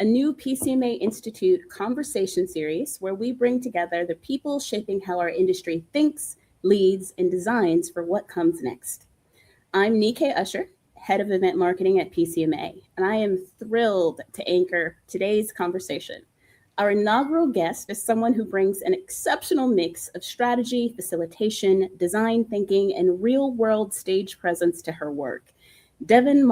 a new PCMA Institute conversation series where we bring together the people shaping how our industry thinks, leads, and designs for what comes next. I'm Nike Usher, Head of Event Marketing at PCMA, and I am thrilled to anchor today's conversation. Our inaugural guest is someone who brings an exceptional mix of strategy, facilitation, design thinking, and real world stage presence to her work. Devon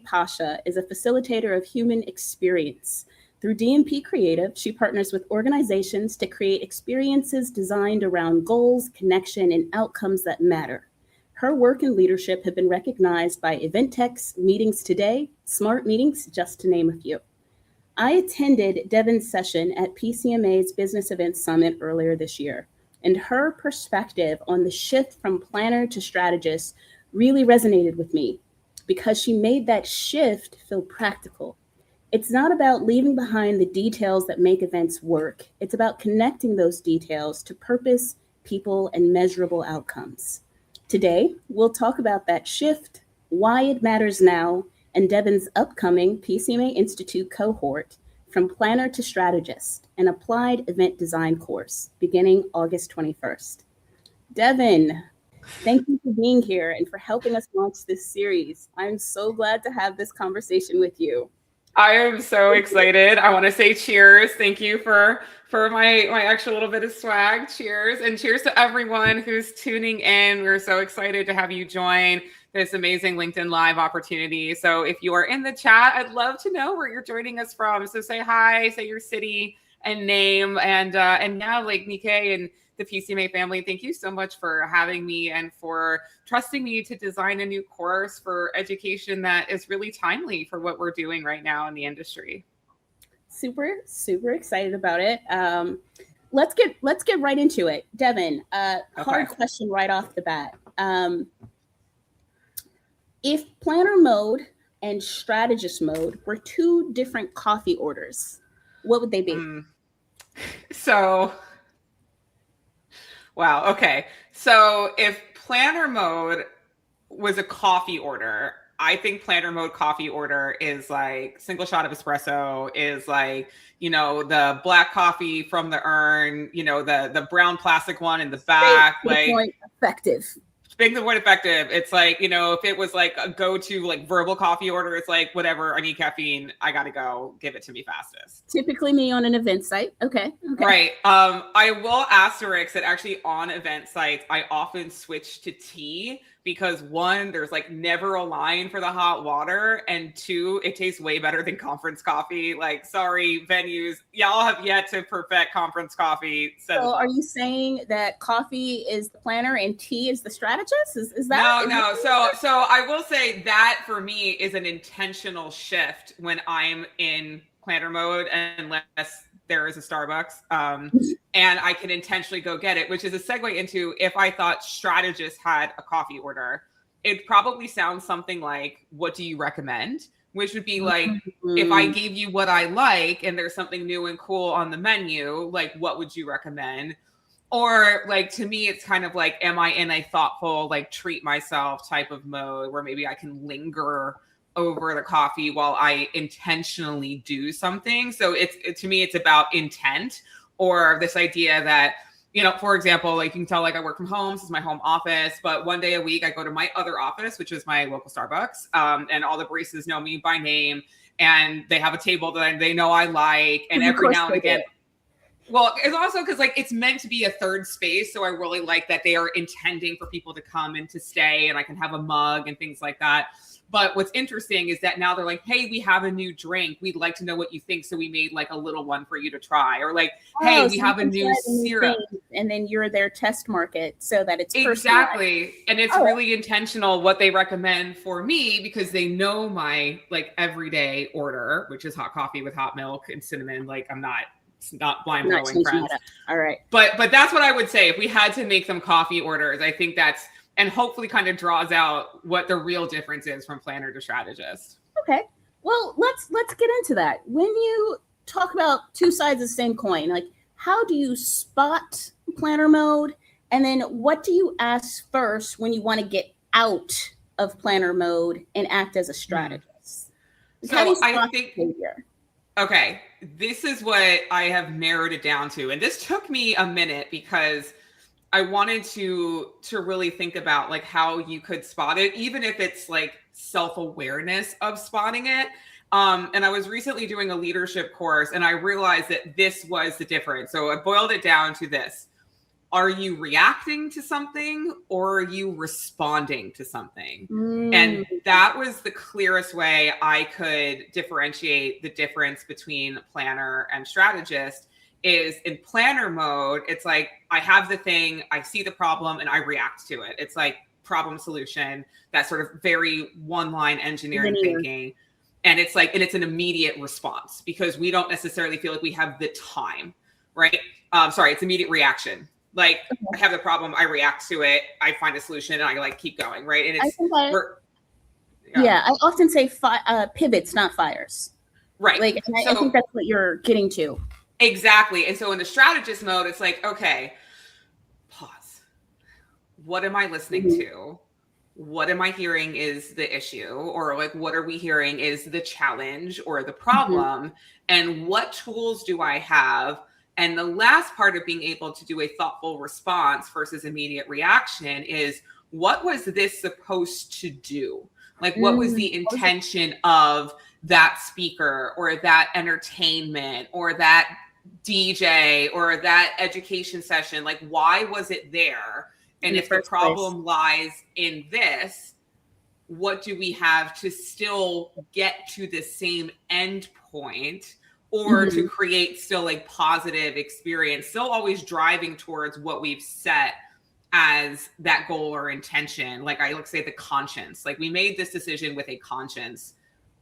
Pasha is a facilitator of human experience. Through DMP Creative, she partners with organizations to create experiences designed around goals, connection, and outcomes that matter. Her work and leadership have been recognized by EventTech's Meetings Today, Smart Meetings, just to name a few. I attended Devon's session at PCMA's Business Events Summit earlier this year, and her perspective on the shift from planner to strategist really resonated with me because she made that shift feel practical. It's not about leaving behind the details that make events work. It's about connecting those details to purpose, people, and measurable outcomes. Today, we'll talk about that shift, why it matters now, and Devon's upcoming PCMA Institute cohort from planner to strategist, an applied event design course beginning August 21st. Devon, thank you for being here and for helping us launch this series. I'm so glad to have this conversation with you. I am so excited. I want to say cheers. Thank you for my extra little bit of swag. Cheers. And cheers to everyone who's tuning in. We're so excited to have you join this amazing LinkedIn Live opportunity. So if you are in the chat, I'd love to know where you're joining us from. So say hi, say your city and name. And now, like Nike and the PCMA family, thank you so much for having me and for trusting me to design a new course for education that is really timely for what we're doing right now in the industry. Super, super excited about it. Let's get right into it. Devon, hard question right off the bat. If planner mode and strategist mode were two different coffee orders, what would they be? Wow. Okay. So if planner mode was a coffee order, I think planner mode coffee order is like single shot of espresso, is like, the black coffee from the urn, the brown plastic one in the back. Point effective. Make the point effective. It's like, if it was like a go-to like verbal coffee order, it's like, whatever, I need caffeine, I gotta go, give it to me fastest. Typically me on an event site. Okay. Right. I will asterisk that actually on event sites, I often switch to tea because one, there's like never a line for the hot water. And two, it tastes way better than conference coffee. Like, sorry, venues, y'all have yet to perfect conference coffee. So are you saying that coffee is the planner and tea is the strategist? Is that? No. So I will say that for me is an intentional shift when I'm in planner mode, unless there is a Starbucks, and I can intentionally go get it, which is a segue into if I thought strategist had a coffee order, it probably sounds something like, what do you recommend? Which would be like, if I gave you what I like and there's something new and cool on the menu, like, what would you recommend? Or like, to me, it's kind of like, am I in a thoughtful, like treat myself type of mode where maybe I can linger over the coffee while I intentionally do something. So to me, it's about intent, or this idea that, for example, like you can tell, like I work from home, this is my home office, but one day a week I go to my other office, which is my local Starbucks. And all the baristas know me by name and they have a table that they know I like. And every now and again, well, it's also because like it's meant to be a third space. So I really like that they are intending for people to come and to stay, and I can have a mug and things like that. But what's interesting is that now they're like, hey, we have a new drink. We'd like to know what you think. So we made like a little one for you to try. Or like, hey, we have a new syrup. And then you're their test market so that it's exactly. And it's really intentional what they recommend for me because they know my like everyday order, which is hot coffee with hot milk and cinnamon. Like it's not blind blowing, friends. All right. But that's what I would say. If we had to make some coffee orders, I think that's, and hopefully kind of draws out what the real difference is from planner to strategist. Okay. Well, let's get into that. When you talk about two sides of the same coin, like how do you spot planner mode? And then what do you ask first when you want to get out of planner mode and act as a strategist? So I think, behavior? Okay, this is what I have narrowed it down to. And this took me a minute because I wanted to really think about like how you could spot it, even if it's like self-awareness of spotting it. And I was recently doing a leadership course and I realized that this was the difference. So I boiled it down to this. Are you reacting to something or are you responding to something? And that was the clearest way I could differentiate the difference between planner and strategist. Is in planner mode, it's like I have the thing, I see the problem, and I react to it. It's like problem solution, that sort of very one-line engineering thinking. And it's like, and it's an immediate response because we don't necessarily feel like we have the time, right? It's immediate reaction. Like I have the problem, I react to it, I find a solution, and I like keep going, right? And it's I often say pivots, not fires. Right. Like, and I think that's what you're getting to. Exactly. And so in the strategist mode, it's like, okay, pause. What am I listening to? What am I hearing is the issue? Or like, what are we hearing is the challenge or the problem? And what tools do I have? And the last part of being able to do a thoughtful response versus immediate reaction is, what was this supposed to do? Like, what was the intention of that speaker or that entertainment or that DJ or that education session? Like, why was it there? And if the problem lies in this, what do we have to still get to the same end point or to create still a positive experience, still always driving towards what we've set as that goal or intention? Like I like say the conscience, like we made this decision with a conscience.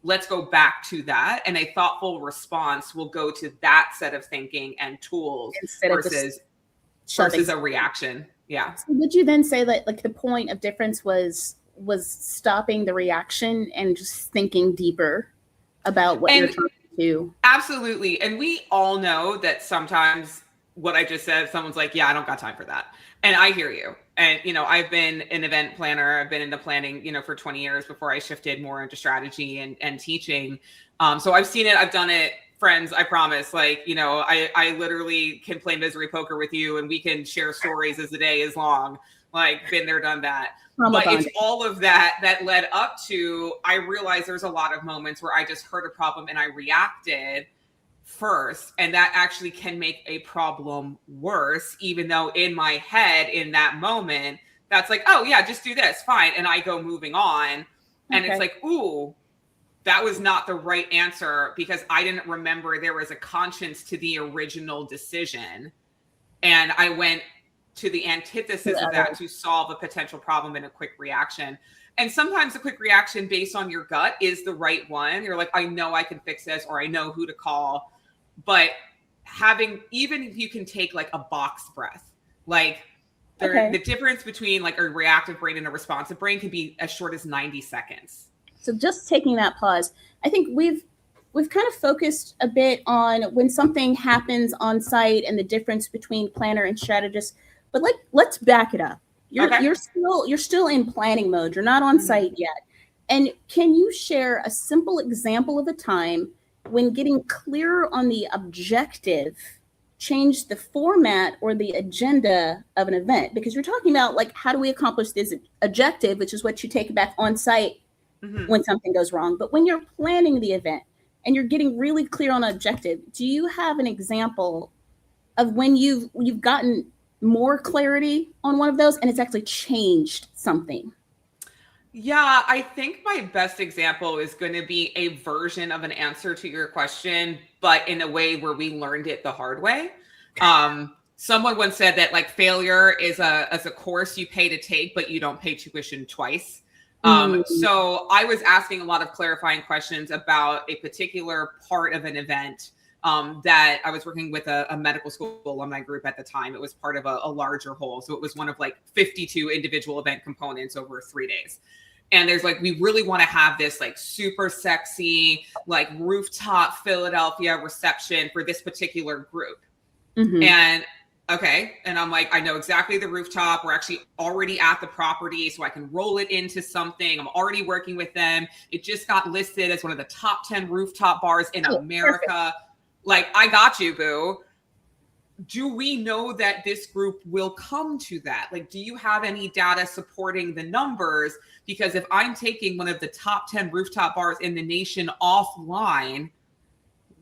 Let's go back to that. And a thoughtful response will go to that set of thinking and tools versus a reaction. Yeah. So would you then say that like the point of difference was stopping the reaction and just thinking deeper about what you're trying to do? Absolutely. And we all know that sometimes what I just said, someone's like, yeah, I don't got time for that. And I hear you. And, you know, I've been an event planner. I've been into planning, you know, for 20 years before I shifted more into strategy and teaching. So I've seen it. I've done it. Friends, I promise. Like, you know, I literally can play misery poker with you and we can share stories as the day is long. Like, been there, done that. But it's all of that led up to, I realized there's a lot of moments where I just heard a problem and I reacted first. And that actually can make a problem worse, even though in my head, in that moment, that's like, oh yeah, just do this, fine. And I go moving on. And it's like, ooh, that was not the right answer because I didn't remember there was a conscience to the original decision. And I went to the antithesis of that to solve a potential problem in a quick reaction. And sometimes the quick reaction based on your gut is the right one. You're like, I know I can fix this, or I know who to call. But even if you can take like a box breath, like the difference between like a reactive brain and a responsive brain can be as short as 90 seconds. So just taking that pause, I think we've kind of focused a bit on when something happens on site and the difference between planner and strategist. But like, let's back it up. You're still in planning mode. You're not on site yet. And can you share a simple example of a time when getting clearer on the objective changed the format or the agenda of an event? Because you're talking about like, how do we accomplish this objective, which is what you take back on site when something goes wrong. But when you're planning the event and you're getting really clear on objective, do you have an example of when you've gotten more clarity on one of those and it's actually changed something? Yeah, I think my best example is going to be a version of an answer to your question, but in a way where we learned it the hard way. Someone once said that like failure is a course you pay to take, but you don't pay tuition twice. So I was asking a lot of clarifying questions about a particular part of an event that I was working with a medical school alumni group at the time. It was part of a larger whole. So it was one of like 52 individual event components over 3 days. And there's like, we really want to have this like super sexy, like rooftop Philadelphia reception for this particular group. And Okay. And I'm like, I know exactly the rooftop. We're actually already at the property, so I can roll it into something. I'm already working with them. It just got listed as one of the top 10 rooftop bars in America. Perfect. Like, I got you, boo. Do we know that this group will come to that? Like, do you have any data supporting the numbers? Because if I'm taking one of the top 10 rooftop bars in the nation offline,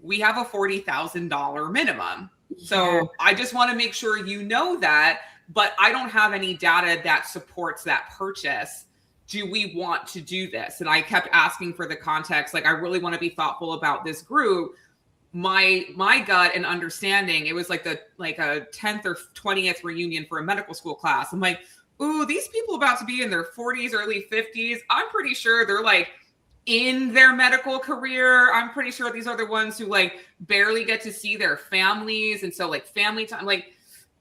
we have a $40,000 minimum. Yeah. So I just want to make sure you know that, but I don't have any data that supports that purchase. Do we want to do this? And I kept asking for the context. Like, I really want to be thoughtful about this group. My gut and understanding, it was like a 10th or 20th reunion for a medical school class. I'm like, ooh, these people about to be in their 40s, early 50s. I'm pretty sure they're like in their medical career. I'm pretty sure these are the ones who like barely get to see their families. And so like family time, like,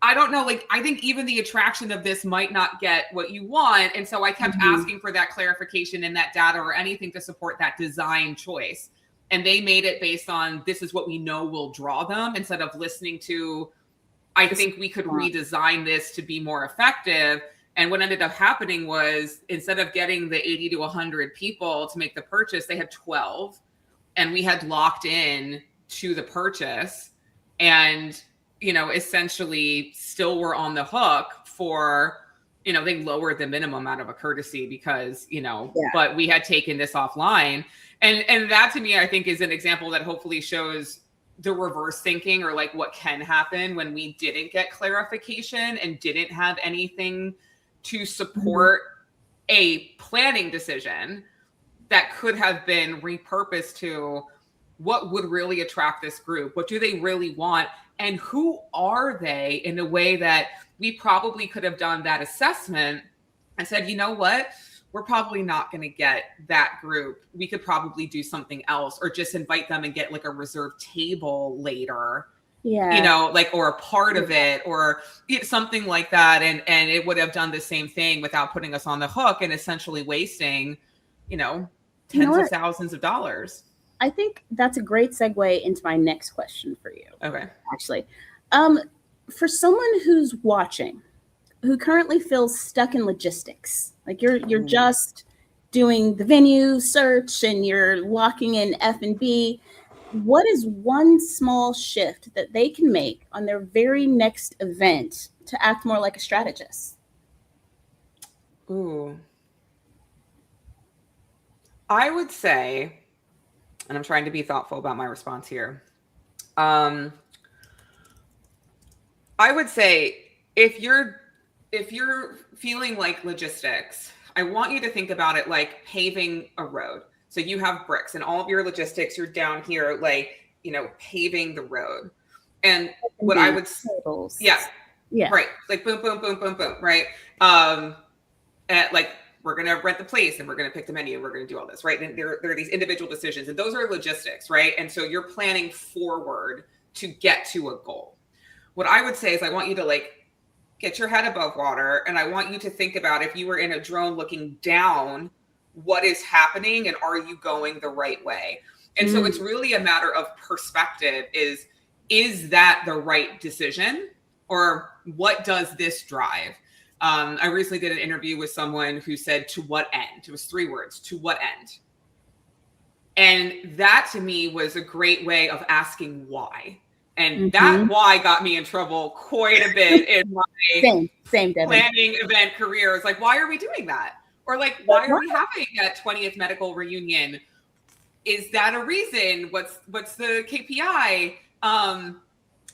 I don't know, like, I think even the attraction of this might not get what you want. And so I kept asking for that clarification and that data or anything to support that design choice. And they made it based on, this is what we know will draw them, instead of listening to, I think we could redesign this to be more effective. And what ended up happening was, instead of getting the 80 to 100 people to make the purchase, they had 12. And we had locked in to the purchase. And, you know, essentially still were on the hook for, you know, they lowered the minimum out of a courtesy because, you know, but we had taken this offline. And that to me, I think, is an example that hopefully shows the reverse thinking, or like what can happen when we didn't get clarification and didn't have anything to support a planning decision that could have been repurposed to what would really attract this group. What do they really want? And who are they, in a way that we probably could have done that assessment and said, you know what? We're probably not going to get that group. We could probably do something else, or just invite them and get like a reserved table later. Yeah. You know, like, or a part of it, or something like that. And it would have done the same thing without putting us on the hook and essentially wasting, you know, tens of thousands of dollars. I think that's a great segue into my next question for you. Okay. Actually, for someone who's watching, who currently feels stuck in logistics, like you're just doing the venue search and you're locking in F&B, what is one small shift that they can make on their very next event to act more like a strategist? Ooh. I would say, and I'm trying to be thoughtful about my response here. I would say, if you're feeling like logistics, I want you to think about it like paving a road. So you have bricks and all of your logistics, you're down here, like, you know, paving the road. And what I would, yeah, right. Like boom, boom, boom, boom, boom. Right. Like, we're going to rent the place and we're going to pick the menu. We're going to do all this. Right. And there are these individual decisions, and those are logistics. Right. And so you're planning forward to get to a goal. What I would say is, I want you to like get your head above water. And I want you to think about, if you were in a drone looking down, what is happening and are you going the right way? And so it's really a matter of perspective. Is that the right decision, or what does this drive? I recently did an interview with someone who said, to what end? It was 3 words, to what end? And that to me was a great way of asking why. And that why got me in trouble quite a bit in my same planning event career. It's like, why are we doing that? Or like, why are we having that 20th medical reunion? Is that a reason? What's the KPI?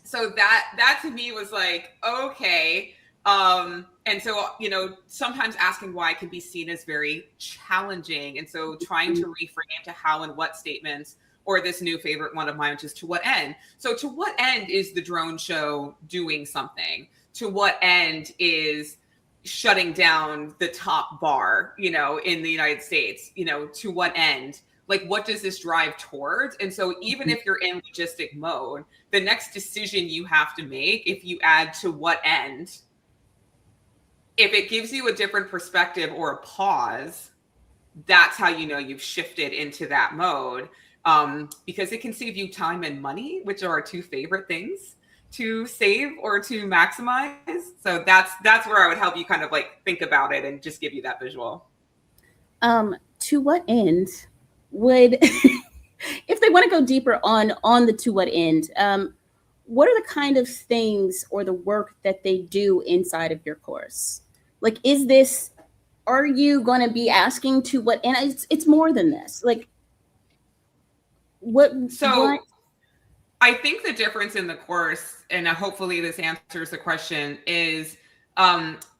So that to me was like, okay. And so, you know, sometimes asking why can be seen as very challenging. And so trying to reframe to how and what statements, or this new favorite one of mine, which is to what end. So to what end is the drone show doing something? To what end is shutting down the top bar, you know, in the United States? You know, to what end? Like, what does this drive towards? And so even if you're in logistic mode, the next decision you have to make, if you add to what end, if it gives you a different perspective or a pause, that's how you know you've shifted into that mode. Because it can save you time and money, which are our 2 favorite things. to save or to maximize. So that's where I would help you kind of like think about it and just give you that visual. To what end would, if they want to go deeper on the to what end, what are the kind of things or the work that they do inside of your course? Like, is this, are you going to be asking to what, and it's more than this. Like, what? I think the difference in the course, and hopefully this answers the question, is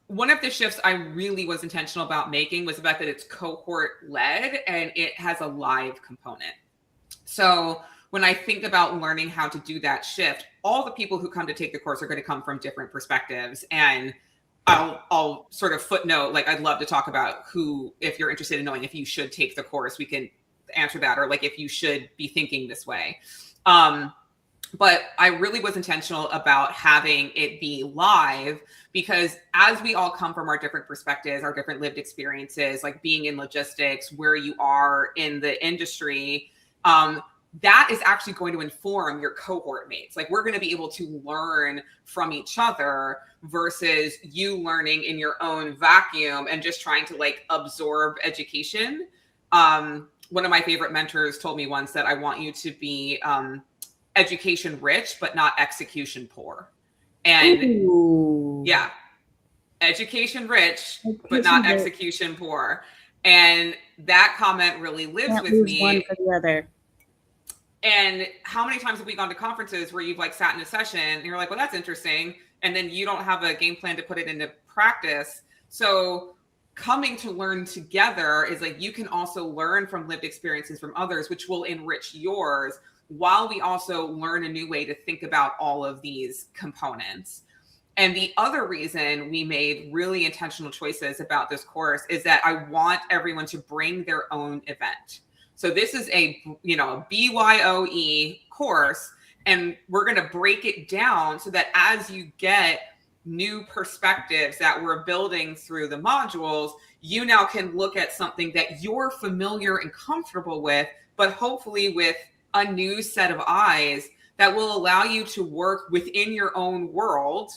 one of the shifts I really was intentional about making was the fact that it's cohort led and it has a live component. So when I think about learning how to do that shift, all the people who come to take the course are going to come from different perspectives. And I'll sort of footnote, like, I'd love to talk about who, if you're interested in knowing if you should take the course, we can answer that, or like if you should be thinking this way. But I really was intentional about having it be live because as we all come from our different perspectives, our different lived experiences, like being in logistics, where you are in the industry, that is actually going to inform your cohort mates. Like, we're going to be able to learn from each other versus you learning in your own vacuum and just trying to like absorb education. One of my favorite mentors told me once that I want you to be education rich, but not execution poor. And Ooh. Yeah, education rich, but not execution poor. And that comment really lives with me. One for the other. And how many times have we gone to conferences where you've like sat in a session and you're like, well, that's interesting. And then you don't have a game plan to put it into practice. So coming to learn together is like, you can also learn from lived experiences from others, which will enrich yours, while we also learn a new way to think about all of these components. And the other reason we made really intentional choices about this course is that I want everyone to bring their own event. So this is a BYOE course, and we're going to break it down so that as you get new perspectives that we're building through the modules, you now can look at something that you're familiar and comfortable with, but hopefully with a new set of eyes that will allow you to work within your own world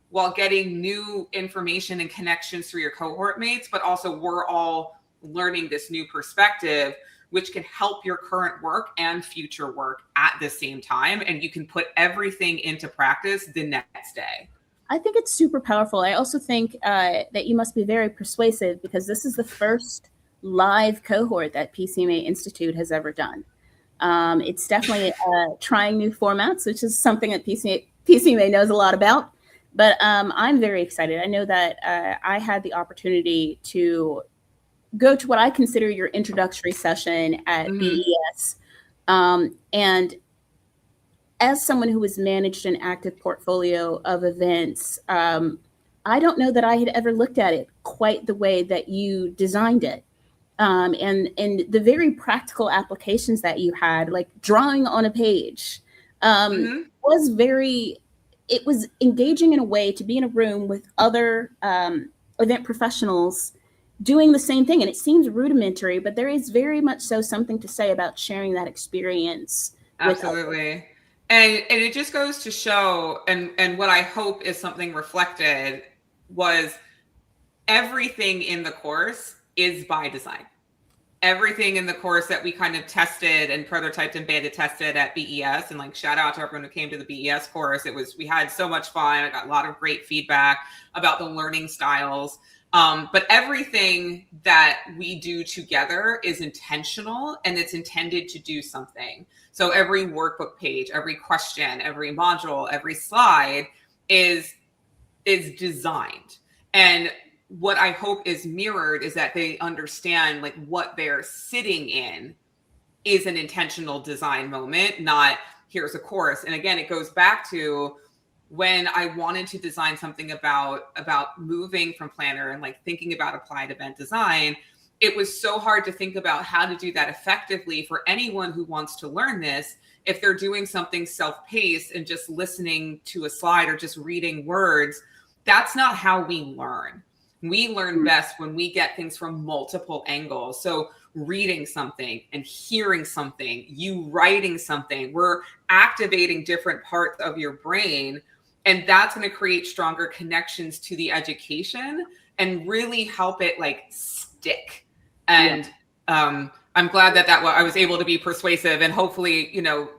while getting new information and connections through your cohort mates. But also we're all learning this new perspective, which can help your current work and future work at the same time. And you can put everything into practice the next day. I think it's super powerful. I also think that you must be very persuasive because this is the first live cohort that PCMA Institute has ever done. It's definitely trying new formats, which is something that PCMA knows a lot about. But I'm very excited. I know that I had the opportunity to go to what I consider your introductory session at BES. And as someone who has managed an active portfolio of events, I don't know that I had ever looked at it quite the way that you designed it. And the very practical applications that you had, like drawing on a page, was it was engaging in a way to be in a room with other event professionals doing the same thing. And it seems rudimentary, but there is very much so something to say about sharing that experience. Absolutely. And it just goes to show, and what I hope is something reflected, was everything in the course is by design. Everything in the course that we kind of tested and prototyped and beta tested at BES, and like shout out to everyone who came to the BES course. We had so much fun. I got a lot of great feedback about the learning styles. But everything that we do together is intentional and it's intended to do something. So every workbook page, every question, every module, every slide is designed. And what I hope is mirrored is that they understand like what they're sitting in is an intentional design moment, not here's a course. And again, it goes back to when I wanted to design something about moving from planner and like thinking about applied event design, it was so hard to think about how to do that effectively for anyone who wants to learn this. If they're doing something self-paced and just listening to a slide or just reading words, that's not how we learn. We learn best when we get things from multiple angles. So reading something and hearing something, you writing something. We're activating different parts of your brain, and that's going to create stronger connections to the education and really help it like stick. And I'm glad that I was able to be persuasive, and hopefully, you know,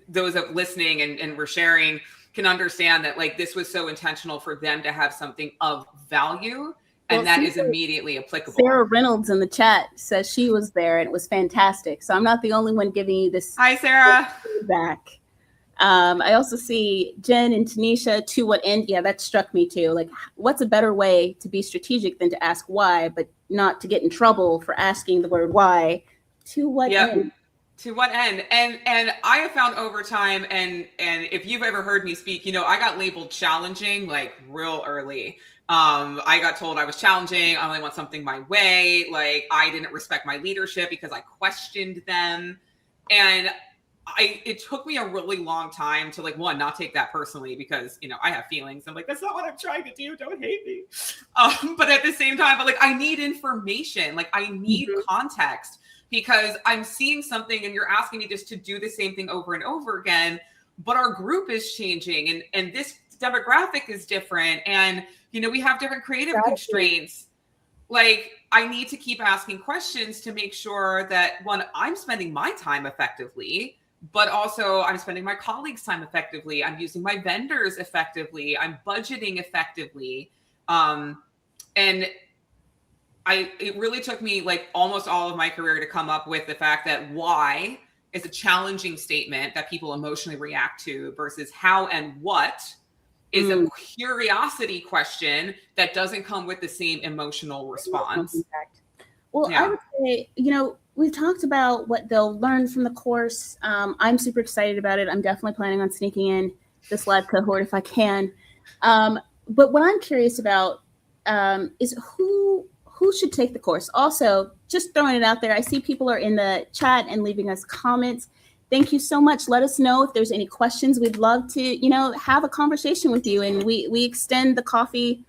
those of listening and we're sharing can understand that like this was so intentional for them to have something of value, and that is immediately applicable. Sarah Reynolds in the chat says she was there and it was fantastic. So I'm not the only one giving you this. Hi, Sarah. Feedback. I also see Jen and Tanisha, to what end? Yeah, that struck me too. Like, what's a better way to be strategic than to ask why, but not to get in trouble for asking the word why? To what end? To what end? And I have found over time, and if you've ever heard me speak, you know, I got labeled challenging like real early. I got told I was challenging. I only want something my way. Like I didn't respect my leadership because I questioned them. And it took me a really long time to like, one, not take that personally because, you know, I have feelings. I'm like, that's not what I'm trying to do. Don't hate me. But at the same time, but like, I need information. Like I need context, because I'm seeing something and you're asking me just to do the same thing over and over again, but our group is changing and this demographic is different. And, you know, we have different creative constraints. Like I need to keep asking questions to make sure that, one, I'm spending my time effectively, but also I'm spending my colleagues' time effectively. I'm using my vendors effectively. I'm budgeting effectively. And it really took me like almost all of my career to come up with the fact that why is a challenging statement that people emotionally react to versus how and what is a curiosity question that doesn't come with the same emotional response. Well, I would say, you know, we've talked about what they'll learn from the course. I'm super excited about it. I'm definitely planning on sneaking in this live cohort if I can. But what I'm curious about is who should take the course. Also, just throwing it out there, I see people are in the chat and leaving us comments. Thank you so much. Let us know if there's any questions. We'd love to, you know, have a conversation with you, and we extend the coffee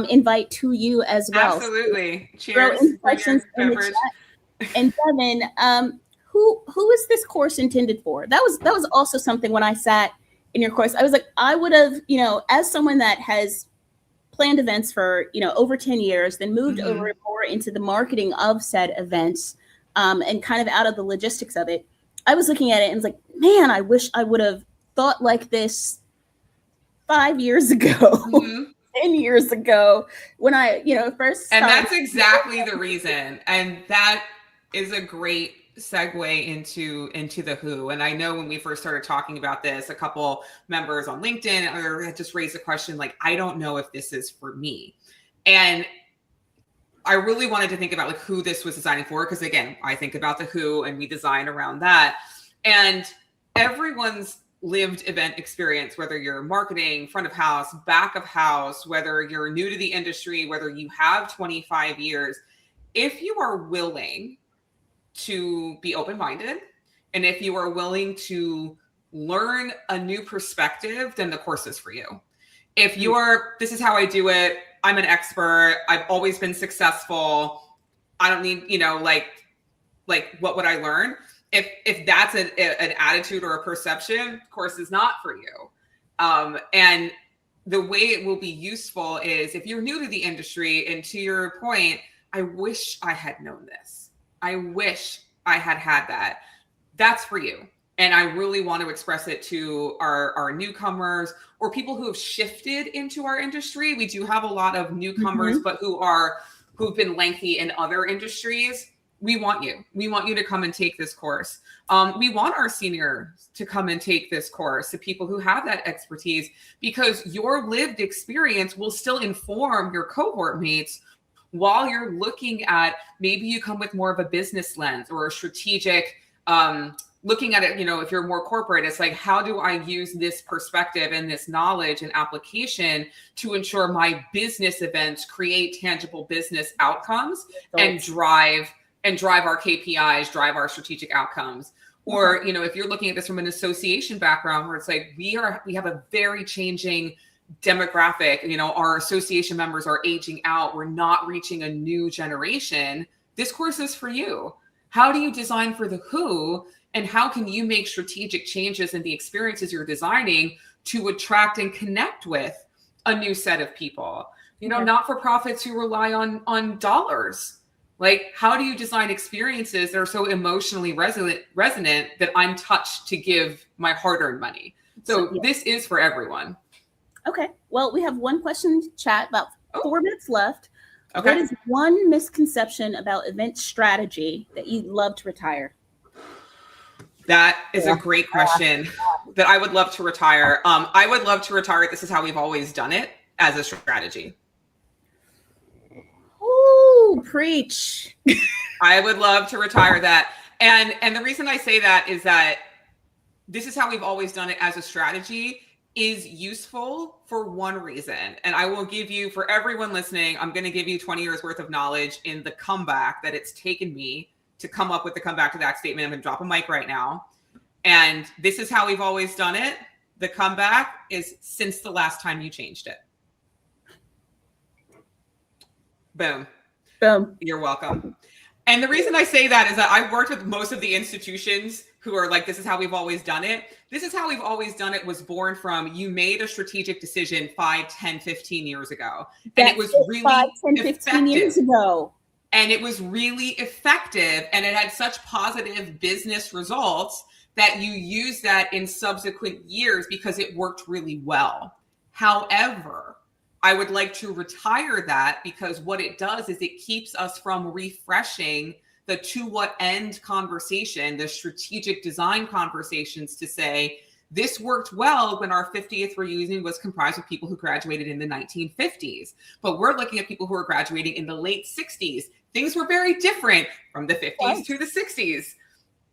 invite to you as well. Absolutely. So cheers. Questions in the chat. And Devon, who is this course intended for? That was also something when I sat in your course. I was like, I would have, you know, as someone that has planned events for, you know, over 10 years, then moved over more into the marketing of said events, and kind of out of the logistics of it. I was looking at it and was like, man, I wish I would have thought like this 5 years ago, 10 years ago, when I, you know, first started. And that's exactly the reason. And that is a great segue into the who. And I know when we first started talking about this, a couple members on LinkedIn had just raised a question like, I don't know if this is for me. And I really wanted to think about like who this was designing for, because again, I think about the who and we design around that. And everyone's lived event experience, whether you're marketing, front of house, back of house, whether you're new to the industry, whether you have 25 years, if you are willing to be open-minded, and if you are willing to learn a new perspective, then the course is for you. If you're, this is how I do it, I'm an expert, I've always been successful, I don't need, you know, like what would I learn? If that's an attitude or a perception, course is not for you. And the way it will be useful is if you're new to the industry, and to your point, I wish I had known this. I wish I had that. That's for you. And I really want to express it to our newcomers or people who have shifted into our industry. We do have a lot of newcomers, but who've been lengthy in other industries. We want you. We want you to come and take this course. We want our seniors to come and take this course, the people who have that expertise, because your lived experience will still inform your cohort mates while you're looking at, maybe you come with more of a business lens or a strategic, looking at it, you know, if you're more corporate, it's like, how do I use this perspective and this knowledge and application to ensure my business events create tangible business outcomes and drive our KPIs, drive our strategic outcomes. Or, you know, if you're looking at this from an association background where it's like, we have a very changing demographic, you know, our association members are aging out, we're not reaching a new generation, this course is for you. How do you design for the who? And how can you make strategic changes in the experiences you're designing to attract and connect with a new set of people? Not-for-profits who rely on dollars. Like, how do you design experiences that are so emotionally resonant that I'm touched to give my hard-earned money? So this is for everyone. Okay. Well, we have one question to chat, about 4 minutes left. Okay. What is one misconception about event strategy that you'd love to retire? That is a great question that I would love to retire. I would love to retire. This is how we've always done it as a strategy. Ooh, preach. I would love to retire that. And the reason I say that is that this is how we've always done it as a strategy is useful for one reason. And I will give you, for everyone listening, I'm going to give you 20 years worth of knowledge in the comeback that it's taken me to come up with the comeback to that statement. I'm going to drop a mic right now. And this is how we've always done it. The comeback is since the last time you changed it. Boom. Boom. You're welcome. And the reason I say that is that I've worked with most of the institutions who are like, this is how we've always done it. This is how we've always done it was born from, you made a strategic decision 5, 10, 15 years ago. And it was really 5, 10, 15 years ago. And it was really effective. And it had such positive business results that you use that in subsequent years because it worked really well. However, I would like to retire that because what it does is it keeps us from refreshing the to what end conversation, the strategic design conversations to say, this worked well when our 50th reunion was comprised of people who graduated in the 1950s. But we're looking at people who are graduating in the late 60s. Things were very different from the 50s to the 60s.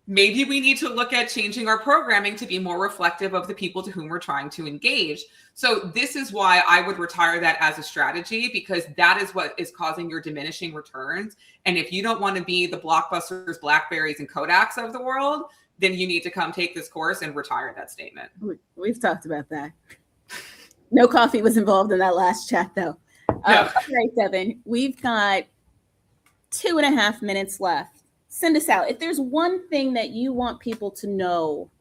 Maybe we need to look at changing our programming to be more reflective of the people to whom we're trying to engage. So this is why I would retire that as a strategy, because that is what is causing your diminishing returns. And if you don't want to be the Blockbusters, Blackberries, and Kodaks of the world, then you need to come take this course and retire that statement. We've talked about that. No coffee was involved in that last chat, though. No. All right, Devon, we've got 2.5 minutes left. Send us out. If there's one thing that you want people to know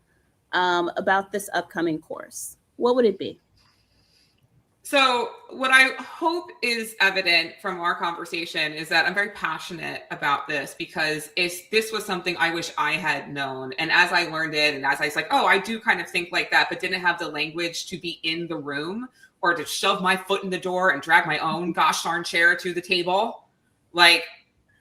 about this upcoming course, what would it be? So what I hope is evident from our conversation is that I'm very passionate about this because this was something I wish I had known. And as I learned it, and as I was like, oh, I do kind of think like that, but didn't have the language to be in the room or to shove my foot in the door and drag my own gosh darn chair to the table. Like,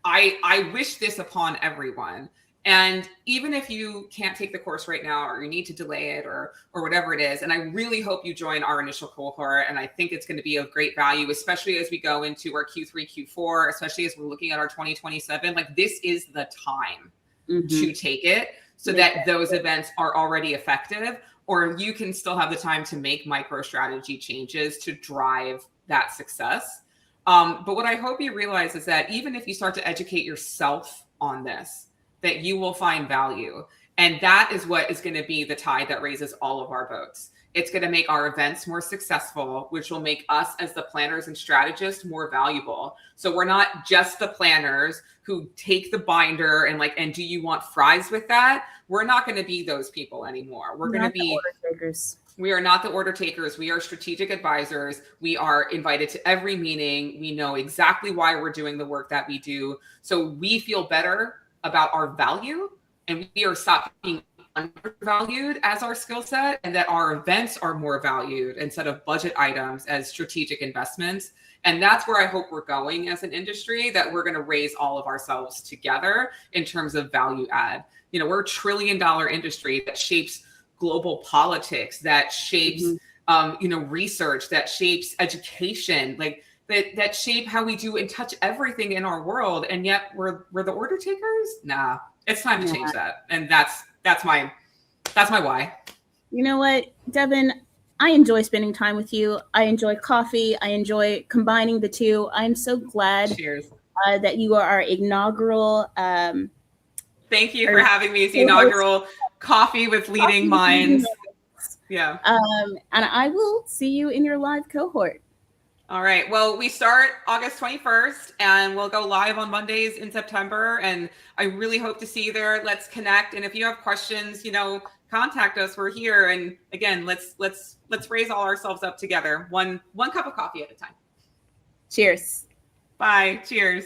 I wish this upon everyone. And even if you can't take the course right now, or you need to delay it or whatever it is, and I really hope you join our initial cohort. And I think it's going to be of great value, especially as we go into our Q3, Q4, especially as we're looking at our 2027. Like, this is the time to take it so that those events are already effective, or you can still have the time to make micro strategy changes to drive that success. But what I hope you realize is that even if you start to educate yourself on this, that you will find value. And that is what is going to be the tide that raises all of our boats. It's going to make our events more successful, which will make us as the planners and strategists more valuable. So we're not just the planners who take the binder and like, and do you want fries with that? We're not going to be those people anymore. We're going to be order takers. We are not the order takers. We are strategic advisors. We are invited to every meeting. We know exactly why we're doing the work that we do. So we feel better about our value, and we are stopping undervalued as our skill set, and that our events are more valued instead of budget items as strategic investments. And that's where I hope we're going as an industry, that we're going to raise all of ourselves together in terms of value add. You know, we're a $1 trillion industry that shapes global politics, that shapes, research, that shapes education, like that shape how we do and touch everything in our world. And yet we're the order takers. Nah, it's time to change that. And that's my why. You know what, Devon, I enjoy spending time with you. I enjoy coffee. I enjoy combining the two. I'm so glad that you are our inaugural. Thank you for having me as the inaugural Coffee with Leading Minds. Yeah. And I will see you in your live cohort. All right. Well, we start August 21st and we'll go live on Mondays in September. And I really hope to see you there. Let's connect. And if you have questions, contact us. We're here. And again, let's raise all ourselves up together. One cup of coffee at a time. Cheers. Bye. Cheers.